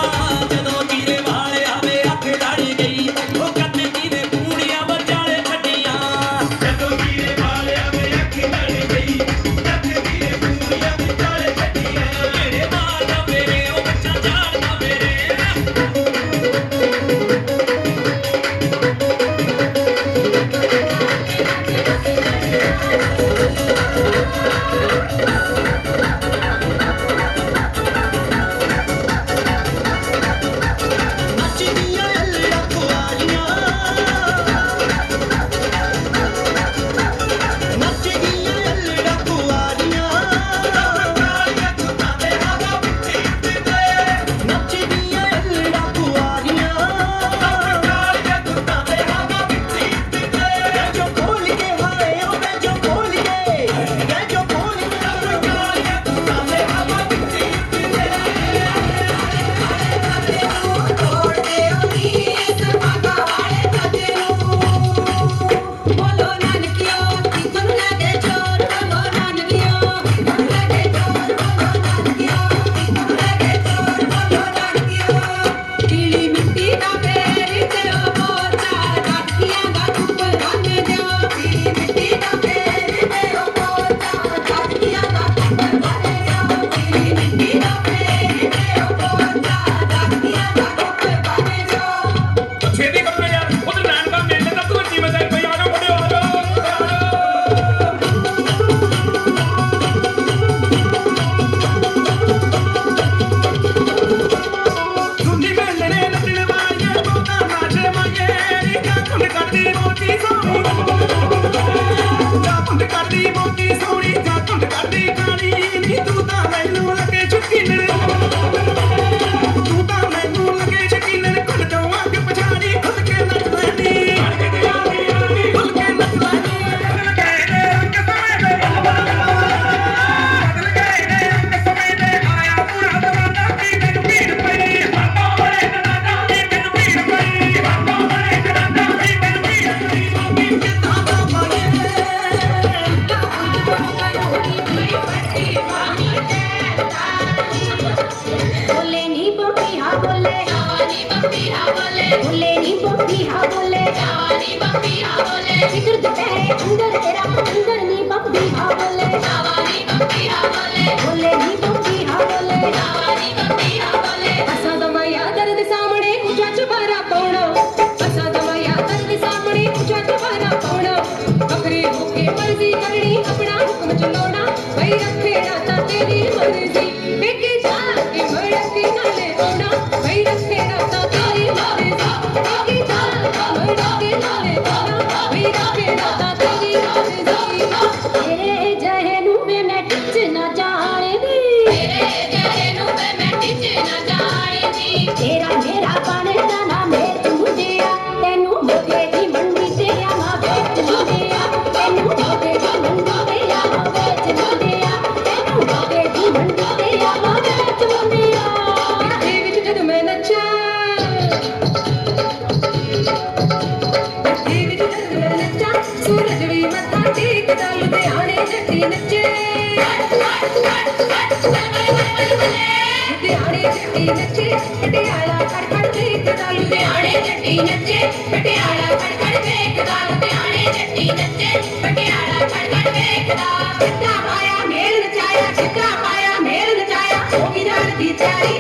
पाया मेल नचाया होगी जान की तैयारी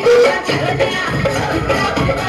चल दिया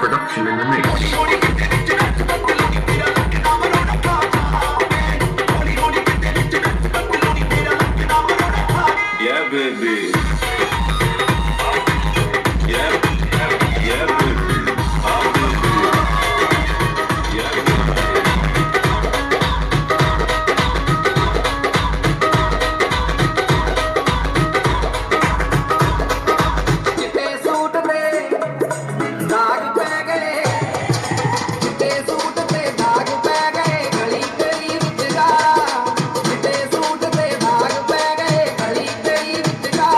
Production in the mix. Yeah, baby. Yeah, yeah, baby. Oh, baby. Yeah, baby. ਚਿੱਟੇ ਸੂਟ ਤੇ ਦਾਗ ਪੈ ਗਏ, ਚਿੱਟੇ ਸੂਟ ਤੇ ਦਾਗ ਪੈ ਗਏ, ਗਲੀ ਗਲੀ ਵਿੱਚ ਗਾ। ਚਿੱਟੇ ਸੂਟ ਤੇ ਦਾਗ ਪੈ ਗਏ, ਗਲੀ ਗਲੀ ਵਿੱਚ ਗਾ।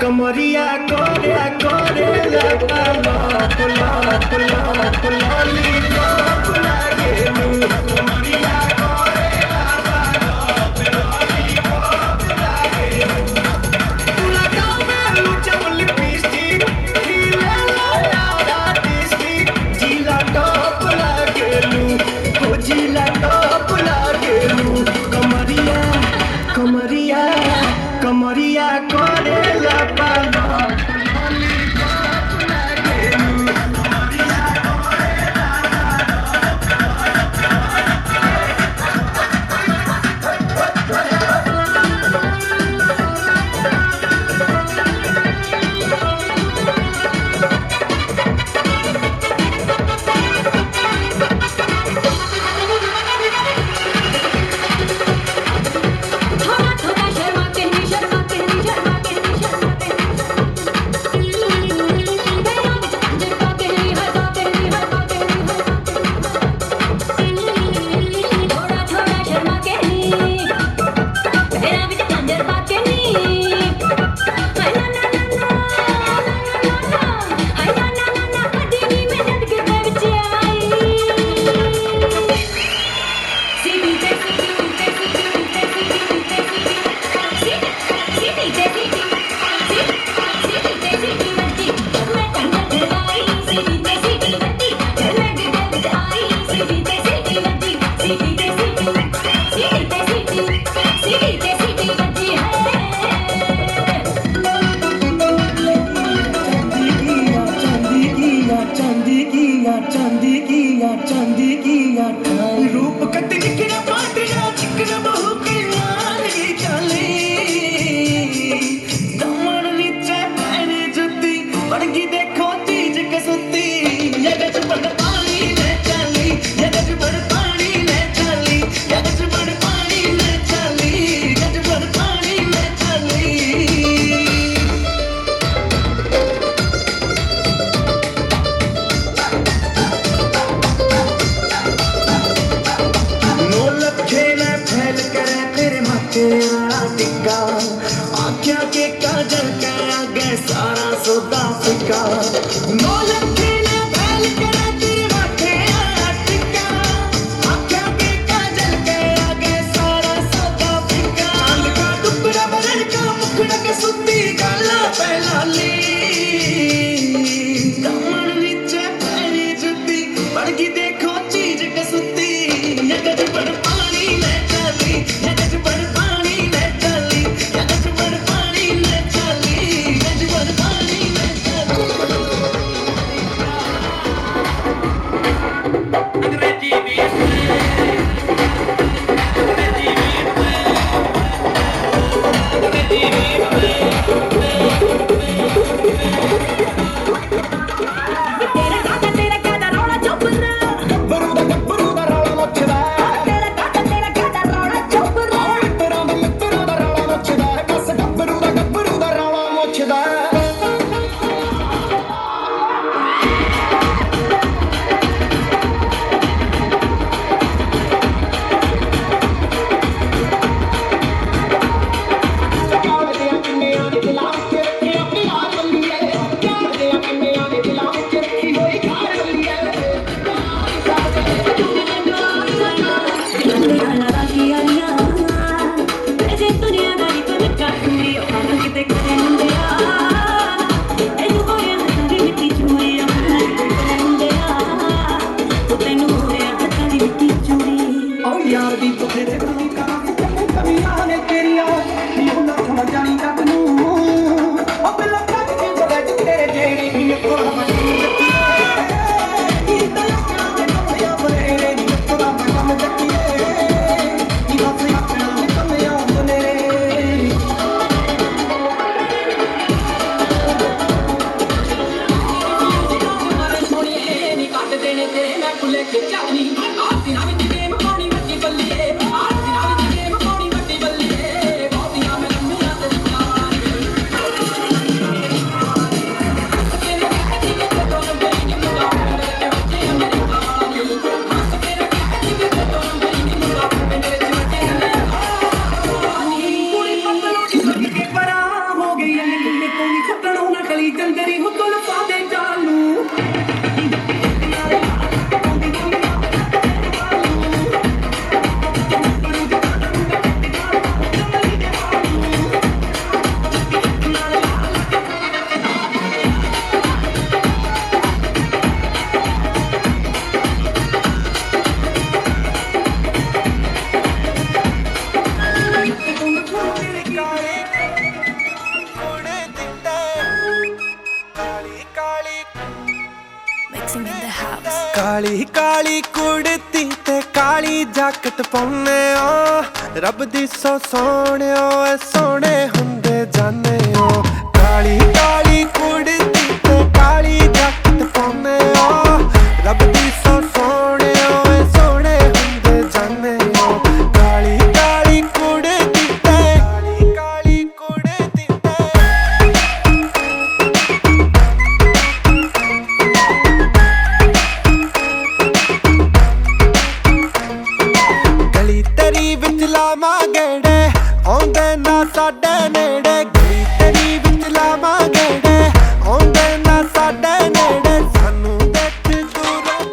कमरिया कोरे कोरे लपाला पुला पुला पुला लॉलीपॉप लागे लू कमरिया कोरे लपाला लॉलीपॉप लागे लू तुला गावे लुचा लिपस्टिक हीला ला टिस्टिक जिला टॉप लागे लू हो जिला टॉप लागे लू कमरिया कमरिया कमरिया कोरे लपाला लॉलीपॉप लागे लू कमरिया कोरे थोड़ा थोड़ा शर्मा के नहीं शर्मा के नहीं शर्मा के नहीं शर्मा के नहीं मेरा बिच अंदर का के नहीं हर का के नहीं हर का के नहीं हर का के नहीं थोड़ा थोड़ा शर्मा के नहीं मेरा बिच अंदर का के नहीं हाय ना ना ना ना हाय ना ना ना ना कदी नहीं मैं नद के बिच आई सीधी ते सीधी ते सीधी ते सीधी ते सीधी सीधी ते सीधी बत्ती मैं टंगा ढलाई सीधी ते सीधी बत्ती मैं गिरे बिच आई सीधी ते सीधी बत्ती सीधी ते सीधी सीधी ते सीधी सीधी ते सीधी बत्ती है चांदी किया रूप कट निकला पाटिया चिकना बहु के मार की चली दमन नीचे पैने जुती पड़गी देखो चीज कसुती ये गज बड़ पानी ले चली ये गज बड़ पानी ले चली ये गज बड़ पानी ले चली गज बड़ पानी ले चली नो लखे न फैल करे तेरे माथे वाला टिक्का आँखियाँ के काजल के आगे सारा सौदा फिका नो लखे न फैल करे तेरे माथे वाला टिक्का आँखियाँ के काजल के आगे सारा सौदा फिका चांद का टुकड़ा बरन का मुखड़ा के सुती गाला पहला ली दमन नीचे पैरी जुती पड़गी देखो चीज कसुती ये गज बड़ पानी ले चली ये गज बड़ पानी ले चली ये गज बड़ पानी ले चली गज बड़ पानी ले चली अंग्रेजी बीट अंग्रेजी बीट ਕੰਜਰੀ ਹੁਕਲ ਪਾਦੇ ਜਾਲੂ Mixing in the house. ਕਾਲੀ ਕਾਲੀ ਕੁੜਤੀ ਤੇ ਕਾਲੀ ਜੈਕਟ ਪਾਉਨੇ ਆ ਰੱਬ ਦੀ ਸੋ ਸੋਹਣਿਓ ਐ ਸੋਹਣੇ ਹੁੰਦੇ ਜਾਣਿਓ ਕਾਲੀ ਕਾਲੀ ਕੁੜਤੀ ਤੇ ਕਾਲੀ ਜੈਕਟ ਪਾਉਨੇ ਆ ਰੱਬ ਦੀ ਸੋ ਸੋਹਣਿਓ ਐ ਸੋਹਣੇ ਹੁੰਦੇ ਜਾਣਿਓ ਕਾਲੀ ਕਾਲੀ ਕੁੜਤੀ ਤੇ ਕਾਲੀ ਕਾਲੀ ਕੁੜਤੀ ਤੇ ਗਲੀ ਤੇਰੀ ਵਿੱਚ ਲਾਵਾਂ ਗੇੜੇ ਆਉਂਦੇ ਨਾ ਸਾਡੇ ਨੇੜੇ ਗਲੀ ਤੇਰੀ ਵਿੱਚ ਲਾਵਾਂ ਗੇੜੇ ਆਉਂਦੇ ਨਾ ਸਾਡੇ ਨੇੜੇ ਸਾਨੂੰ ਦੇਖ ਦੂਰੋਂ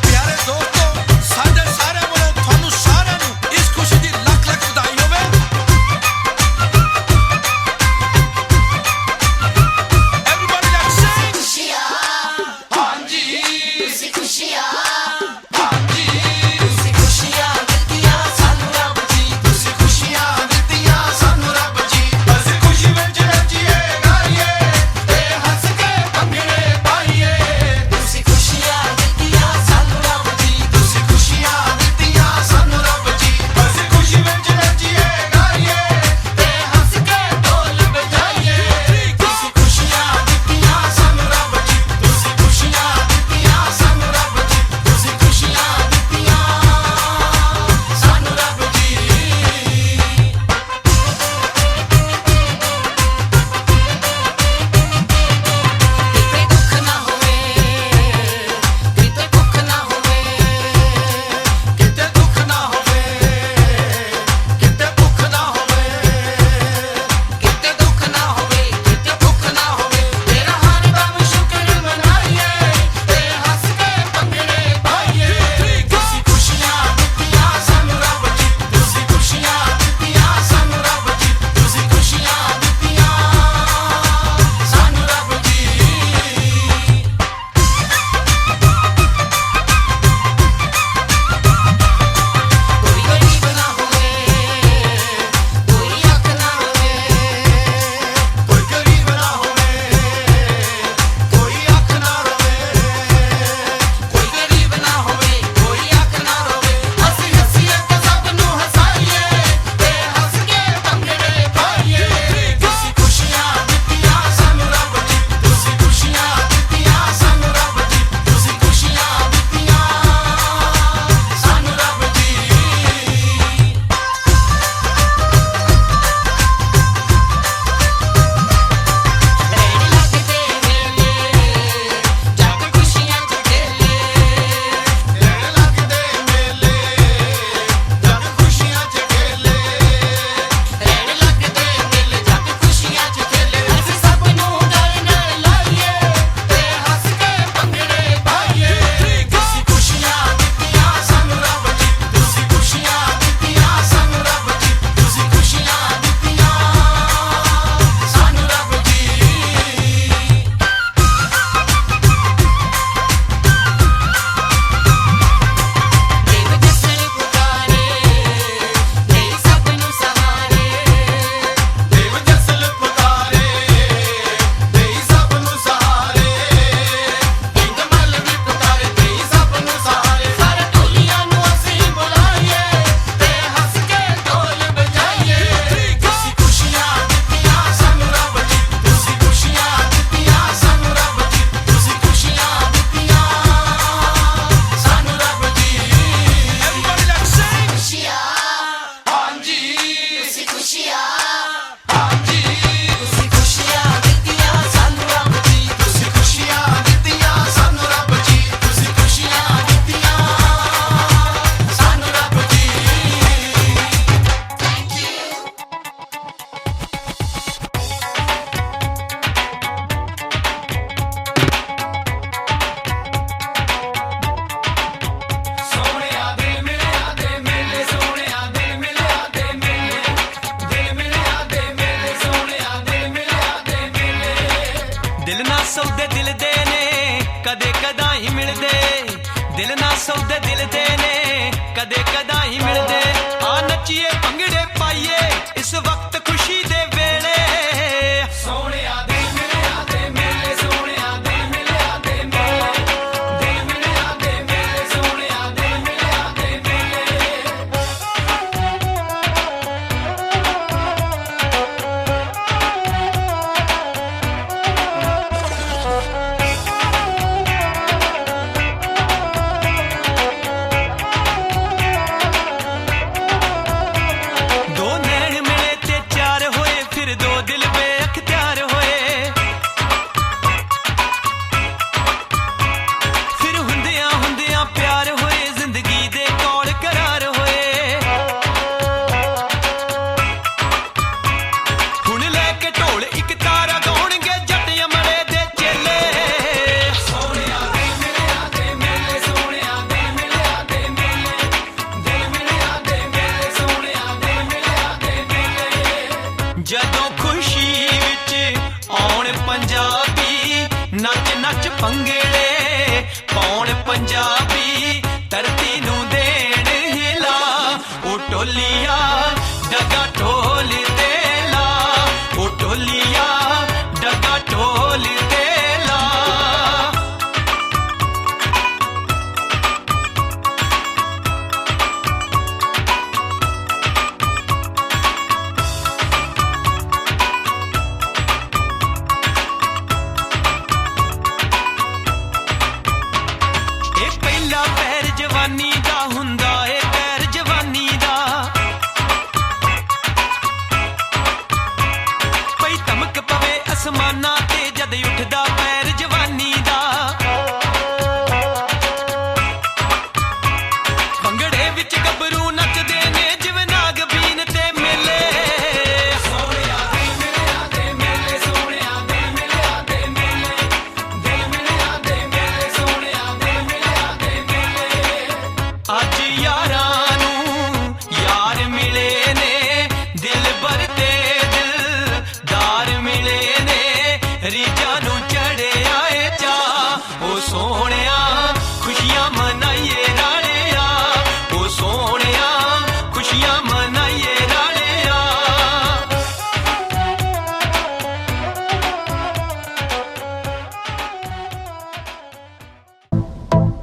ਪਿਆਰੇ ਦੋਸਤੋ ਸਾਡੇ ਸਾਰਿਆਂ ਵੱਲੋਂ ਤੁਹਾਨੂੰ ਸਾਰਿਆਂ ਨੂੰ ਇਸ ਖੁਸ਼ੀ ਦੀ ਲੱਖ ਲੱਖ ਵਧਾਈ ਹੋਵੇ Everybody let's sing ਖੁਸ਼ੀਆਂ ਹਾਂਜੀ ਤੁਸੀਂ ਖੁਸ਼ੀਆਂ ਹਾਂਜੀ ਤੁਸੀਂ ਖੁਸ਼ੀਆਂ ਦਿੱਤੀਆਂ ਸਾਨੂੰ ਰੱਬ ਜੀ ਤੁਸੀਂ ਖੁਸ਼ੀਆਂ ਦਿੱਤੀਆਂ ਸੌਦੇ ਦਿਲ ਦੇ ਨੇ ਕਦੇ ਕਦਾਈ ਮਿਲਦੇ ਦਿਲ ਨਾ ਸੌਦੇ ਦਿਲ ਦੇ ਨੇ ਕਦੇ ਕਦਾਈ ਮਿਲਦੇ ਆ ਨੱਚੀਏ ਭੰਗੜੇ ਪਾਈਏ ਇਸ ਵਕਤ ਖੁਸ਼ੀ ਦੇ ਵੇਲੇ ਸੋਹਣਿਆ ਦਿਲ ਮਿਲਿਆ ਦੇ ਮੇਲੇ ਸੋਹਣਿਆ ਦਿਲ ਮਿਲਿਆ ਦੇ ਮੇਲੇ ਦਿਲ ਮਿਲਿਆ ਦੇ ਮੇਲੇ ਸੋਹਣਿਆ ਦਿਲ ਮਿਲਿਆ ਦੇ ਮੇਲੇ ਦੋ ਨੈਣ ਮਿਲੇ ਤੇ ਚਾਰ ਹੋਏ ਫਿਰ ਦੋ ਦਿਲ ਬੇਅਖਤਿਆਰ ਹੋਏ ਫਿਰ ਹੁੰਦਿਆਂ ਹੁੰਦਿਆਂ ਪਿਆਰ ਹੋਏ ਜ਼ਿੰਦਗੀ ਦੇ ਕੋਲ ਕਰਾਰ ਹੋਏ ਹੁਣ ਲੈ ਕੇ ਢੋਲ ਇੱਕ ਤਾਰਾ ਗਾਉਣਗੇ ਜੱਟ ਅਮਰੇ ਦੇ ਚੇਲੇ ਸੋਹਣਿਆ ਦਿਲ ਮਿਲਿਆ ਦੇ ਮੇਲੇ ਸੋਹਣਿਆ ਦਿਲ ਮਿਲਿਆ ਦੇ ਮੇਲੇ ਦਿਲ ਮਿਲਿਆ ਦੇ ਮੇਲੇ ਸੋਹਣਿਆ ਦਿਲ ਮਿਲਿਆ ਦੇ ਮੇਲੇ ਜਦੋਂ ਖੁਸ਼ੀ ਵਿੱਚ ਆਉਣ ਪੰਜਾਬੀ ਨੱਚ ਨੱਚ ਭੰਗੜੇ ਪਾਉਣ ਪੰਜਾਬੀ ਧਰਤੀ ਨੂੰ ਦੇਣ ਹਿਲਾ ਉਹ ਟੋਲੀਆਂ ਡਗਾ ਢੋਲ ਤੇ ਲਾ ਉਹ ਟੋਲੀਆਂ ਡਗਾ ਢੋਲ ਤੇ ਲਾ ਇਹ ਪਹਿਲਾ ਪੈਰ ਜਵਾਨੀ ਦਾ ਹੁੰਦਾ ਏ ਪੈਰ ਜਵਾਨੀ ਦਾ ਪਈ ਧਮਕ ਪਵੇ ਅਸਮਾਨਾਂ